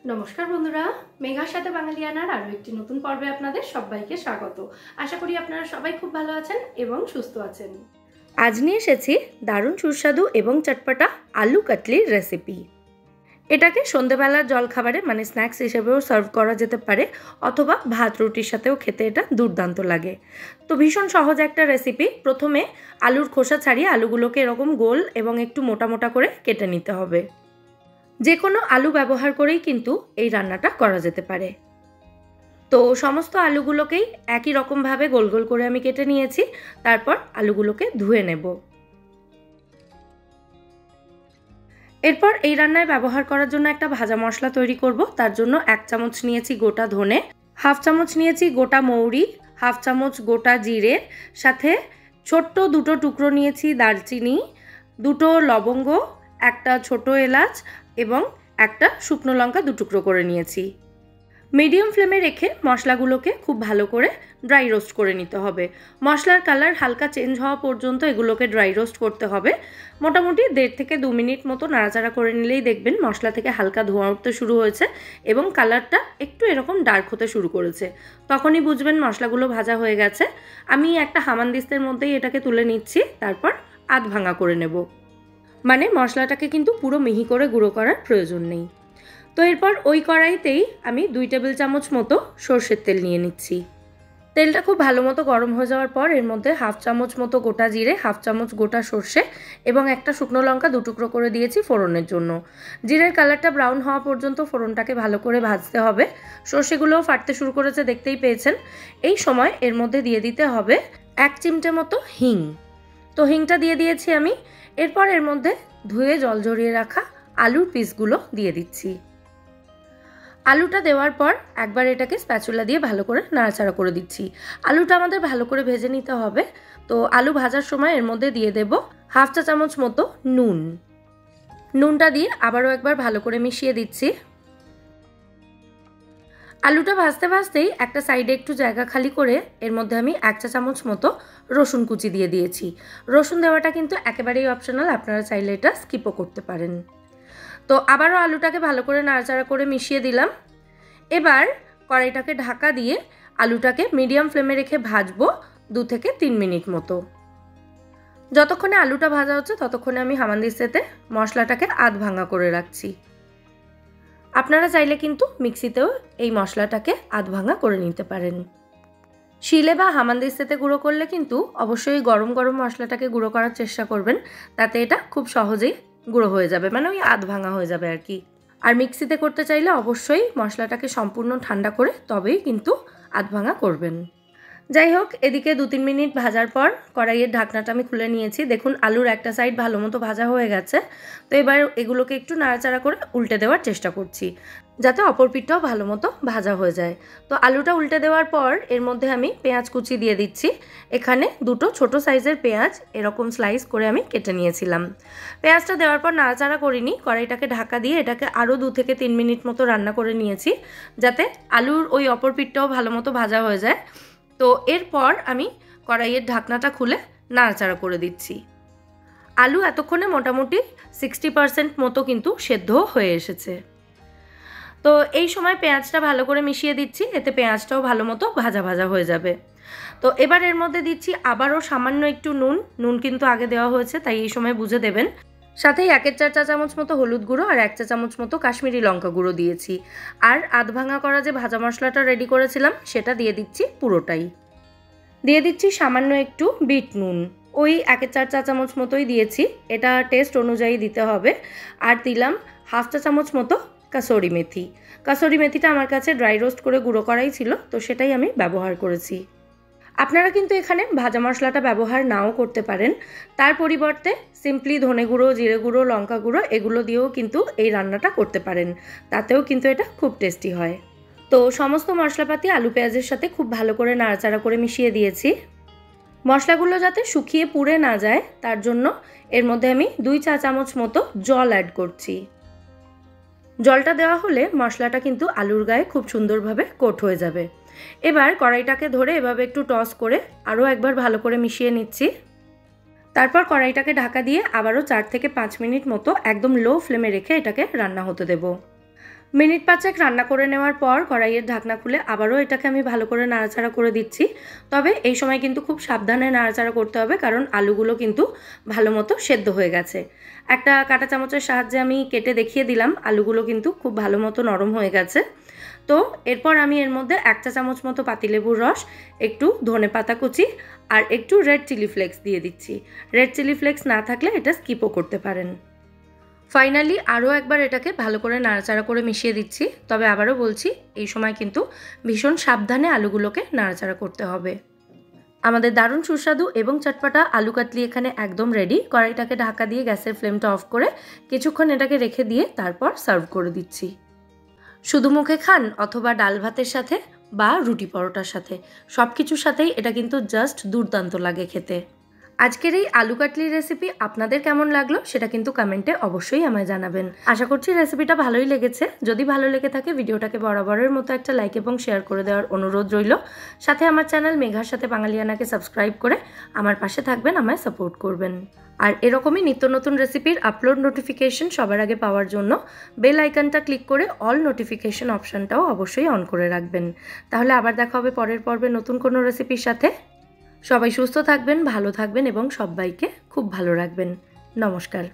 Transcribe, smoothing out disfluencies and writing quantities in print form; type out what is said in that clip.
নমস্কার বন্ধুরা, মেঘার সাথে বাঙালিয়ানার আরও একটি নতুন পর্বে আপনাদের সবাইকে স্বাগত। আশা করি আপনারা সবাই খুব ভালো আছেন এবং সুস্থ আছেন। আজ নিয়ে এসেছি দারুণ সুস্বাদু এবং চটপটা আলু কাটলির রেসিপি। এটাকে সন্ধ্যেবেলার জলখাবারে মানে স্ন্যাক্স হিসেবেও সার্ভ করা যেতে পারে, অথবা ভাত রুটির সাথেও খেতে এটা দুর্দান্ত লাগে। তো ভীষণ সহজ একটা রেসিপি। প্রথমে আলুর খোসা ছাড়িয়ে আলুগুলোকে এরকম গোল এবং একটু মোটা মোটা করে কেটে নিতে হবে। যে কোনো আলু ব্যবহার করেই কিন্তু এই রান্নাটা করা যেতে পারে। তো সমস্ত আলুগুলোকেই একই রকমভাবে গোল গোল করে আমি কেটে নিয়েছি। তারপর আলুগুলোকে ধুয়ে নেব। এরপর এই রান্নায় ব্যবহার করার জন্য একটা ভাজা মশলা তৈরি করব। তার জন্য 1 চামচ নিয়েছি গোটা ধনে, 1/2 চামচ নিয়েছি গোটা মৌরি, 1/2 চামচ গোটা জিরে, সাথে ছোট্ট 2টো টুকরো নিয়েছি দারচিনি, 2টো লবঙ্গ, একটা ছোট এলাচ এবং একটা শুকনো লঙ্কা 2 টুকরো করে নিয়েছি। মিডিয়াম ফ্লেমে রেখে মশলাগুলোকে খুব ভালো করে ড্রাই রোস্ট করে নিতে হবে। মশলার কালার হালকা চেঞ্জ হওয়া পর্যন্ত এগুলোকে ড্রাই রোস্ট করতে হবে। মোটামুটি 1.5 থেকে 2 মিনিট মতো নাড়াচাড়া করে নিলেই দেখবেন মশলা থেকে হালকা ধোঁয়া উঠতে শুরু হয়েছে এবং কালারটা একটু এরকম ডার্ক হতে শুরু করেছে। তখনই বুঝবেন মশলাগুলো ভাজা হয়ে গেছে। আমি একটা হামানদিস্তের মধ্যেই এটাকে তুলে নিচ্ছি, তারপর আধ ভাঙা করে নেব। মানে মশলাটাকে কিন্তু পুরো মিহি করে গুঁড়ো করার প্রয়োজন নেই। তো এরপর ওই কড়াইতেই আমি 2 টেবিল চামচ মতো সর্ষের তেল নিয়ে নিচ্ছি। তেলটা খুব ভালো মতো গরম হয়ে যাওয়ার পর এর মধ্যে 1/2 চামচ মতো গোটা জিরে, 1/2 চামচ গোটা সর্ষে এবং একটা শুকনো লঙ্কা 2 টুকরো করে দিয়েছি ফোড়নের জন্য। জিরের কালারটা ব্রাউন হওয়া পর্যন্ত ফোড়নটাকে ভালো করে ভাজতে হবে। সর্ষেগুলোও ফাটতে শুরু করেছে, দেখতেই পেয়েছেন। এই সময় এর মধ্যে দিয়ে দিতে হবে 1 চিমটে মতো হিং। তো হিংটা দিয়ে দিয়েছি আমি। এরপর এর মধ্যে ধুয়ে জল ঝরিয়ে রাখা আলুর পিসগুলো দিয়ে দিচ্ছি। আলুটা দেওয়ার পর একবার এটাকে স্প্যাচুলা দিয়ে ভালো করে নাড়াচাড়া করে দিচ্ছি। আলুটা আমাদের ভালো করে ভেজে নিতে হবে। তো আলু ভাজার সময় এর মধ্যে দিয়ে দেব 1/2 চা চামচ মতো নুন। নুনটা দিয়ে আবারও একবার ভালো করে মিশিয়ে দিচ্ছি। আলুটা ভাজতে ভাজতেই একটা সাইডে একটু জায়গা খালি করে এর মধ্যে আমি 1 চা চামচ মতো রসুন কুচি দিয়ে দিয়েছি। রসুন দেওয়াটা কিন্তু একেবারেই অপশনাল, আপনারা চাইলে এটা স্কিপও করতে পারেন। তো আবারও আলুটাকে ভালো করে নাড়াচাড়া করে মিশিয়ে দিলাম। এবার কড়াইটাকে ঢাকা দিয়ে আলুটাকে মিডিয়াম ফ্লেমে রেখে ভাজবো 2 থেকে 3 মিনিট মতো। যতক্ষণে আলুটা ভাজা হচ্ছে ততক্ষণে আমি হামানদিস্তাতে মশলাটাকে আধ ভাঙা করে রাখছি। আপনারা চাইলে কিন্তু মিক্সিতেও এই মশলাটাকে আধ ভাঙা করে নিতে পারেন। শিলে বা হামানদিস্তাতে গুঁড়ো করলে কিন্তু অবশ্যই গরম গরম মশলাটাকে গুঁড়ো করার চেষ্টা করবেন, তাতে এটা খুব সহজেই গুঁড়ো হয়ে যাবে, মানে ওই আধ ভাঙা হয়ে যাবে আর কি। আর মিক্সিতে করতে চাইলে অবশ্যই মশলাটাকে সম্পূর্ণ ঠান্ডা করে তবেই কিন্তু আধ ভাঙা করবেন। যাই হোক, এদিকে 2-3 মিনিট ভাজার পর কড়াইয়ের ঢাকনাটা আমি খুলে নিয়েছি। দেখুন আলুর একটা সাইড ভালো মতো ভাজা হয়ে গেছে। তো এবার এগুলোকে একটু নাড়াচাড়া করে উল্টে দেওয়ার চেষ্টা করছি, যাতে অপর পিঠটাও ভালো মতো ভাজা হয়ে যায়। তো আলুটা উল্টে দেওয়ার পর এর মধ্যে আমি পেঁয়াজ কুচি দিয়ে দিচ্ছি। এখানে 2টো ছোট সাইজের পেঁয়াজ এরকম স্লাইস করে আমি কেটে নিয়েছিলাম। পেঁয়াজটা দেওয়ার পর নাড়াচাড়া করিনি, কড়াইটাকে ঢাকা দিয়ে এটাকে আরও 2 থেকে 3 মিনিট মতো রান্না করে নিয়েছি, যাতে আলুর ওই অপর পিঠটাও ভালো মতো ভাজা হয়ে যায়। তো এরপর আমি কড়াইয়ের ঢাকনাটা খুলে নাড়াচাড়া করে দিচ্ছি। আলু এতক্ষণে মোটামুটি 60% মতো কিন্তু সেদ্ধ হয়ে এসেছে। তো এই সময় পেঁয়াজটা ভালো করে মিশিয়ে দিচ্ছি, এতে পেঁয়াজটাও ভালো মতো ভাজা ভাজা হয়ে যাবে। তো এবার এর মধ্যে দিচ্ছি আবারও সামান্য একটু নুন। নুন কিন্তু আগে দেওয়া হয়েছে, তাই এই সময় বুঝে দেবেন। সাথেই 1/4 চা চামচ মতো হলুদ গুঁড়ো আর 1 চা চামচ মতো কাশ্মীরি লঙ্কা গুঁড়ো দিয়েছি। আর আধ ভাঙা করা যে ভাজা মশলাটা রেডি করেছিলাম সেটা দিয়ে দিচ্ছি পুরোটাই। দিয়ে দিচ্ছি সামান্য একটু বিট নুন, ওই 1/4 চা চামচ মতোই দিয়েছি, এটা টেস্ট অনুযায়ী দিতে হবে। আর দিলাম 1/2 চা চামচ মতো কাসুরি মেথি। কাসুরি মেথিটা আমার কাছে ড্রাই রোস্ট করে গুঁড়ো করাই ছিল, তো সেটাই আমি ব্যবহার করেছি। আপনারা কিন্তু এখানে ভাজা মশলাটা ব্যবহার নাও করতে পারেন। তার পরিবর্তে সিম্পলি ধনে গুঁড়ো, জিরে গুঁড়ো, লঙ্কা গুঁড়ো এগুলো দিয়েও কিন্তু এই রান্নাটা করতে পারেন, তাতেও কিন্তু এটা খুব টেস্টি হয়। তো সমস্ত মশলাপাতি আলু পেঁয়াজের সাথে খুব ভালো করে নাড়াচাড়া করে মিশিয়ে দিয়েছি। মশলাগুলো যাতে শুকিয়ে পুড়ে না যায় তার জন্য এর মধ্যে আমি 2 চা চামচ মতো জল অ্যাড করছি। জলটা দেওয়া হলে মশলাটা কিন্তু আলুর গায়ে খুব সুন্দরভাবে কোট হয়ে যাবে। এবার কড়াইটাকে ধরে এভাবে একটু টস করে আরও একবার ভালো করে মিশিয়ে নিচ্ছি। তারপর কড়াইটাকে ঢাকা দিয়ে আবারও 4 থেকে 5 মিনিট মতো একদম লো ফ্লেমে রেখে এটাকে রান্না হতে দেব। মিনিট 5 রান্না করে নেওয়ার পর কড়াইয়ের ঢাকনা খুলে আবারও এটাকে আমি ভালো করে নাড়াচাড়া করে দিচ্ছি। তবে এই সময় কিন্তু খুব সাবধানে নাড়াচাড়া করতে হবে, কারণ আলুগুলো কিন্তু ভালো মতো সেদ্ধ হয়ে গেছে। একটা কাঁটা চামচের সাহায্যে আমি কেটে দেখিয়ে দিলাম, আলুগুলো কিন্তু খুব ভালো মতো নরম হয়ে গেছে। তো এরপর আমি এর মধ্যে 1 চা চামচ মতো পাতিলেবুর রস, একটু ধনেপাতা কুচি আর একটু রেড চিলি ফ্লেক্স দিয়ে দিচ্ছি। রেড চিলি ফ্লেক্স না থাকলে এটা স্কিপও করতে পারেন। ফাইনালি আরও একবার এটাকে ভালো করে নাড়াচাড়া করে মিশিয়ে দিচ্ছি। তবে আবারও বলছি, এই সময় কিন্তু ভীষণ সাবধানে আলুগুলোকে নাড়াচাড়া করতে হবে। আমাদের দারুণ সুস্বাদু এবং চটপটা আলু কাটলি এখানে একদম রেডি। কড়াইটাকে ঢাকা দিয়ে গ্যাসের ফ্লেমটা অফ করে কিছুক্ষণ এটাকে রেখে দিয়ে তারপর সার্ভ করে দিচ্ছি। শুধু মুখে খান অথবা ডাল ভাতের সাথে বা রুটি পরোটার সাথে, সব কিছুর সাথেই এটা কিন্তু জাস্ট দুর্দান্ত লাগে খেতে। আজকের এই আলু কাটলি রেসিপি আপনাদের কেমন লাগলো সেটা কিন্তু কমেন্টে অবশ্যই আমায় জানাবেন। আশা করছি রেসিপিটা ভালোই লেগেছে। যদি ভালো লেগে থাকে ভিডিওটাকে বরাবরের মতো একটা লাইক এবং শেয়ার করে দেওয়ার অনুরোধ রইল। সাথে আমার চ্যানেল মেঘার সাথে বাঙালিয়ানাকে সাবস্ক্রাইব করে আমার পাশে থাকবেন, আমায় সাপোর্ট করবেন। আর এরকমই নিত্য নতুন রেসিপির আপলোড নোটিফিকেশন সবার আগে পাওয়ার জন্য বেল আইকনটা ক্লিক করে অল নোটিফিকেশন অপশানটাও অবশ্যই অন করে রাখবেন। তাহলে আবার দেখা হবে পরের পর্বে নতুন কোনো রেসিপির সাথে। সবাই সুস্থ থাকবেন, ভালো থাকবেন এবং সবাইকে খুব ভালো রাখবেন। নমস্কার।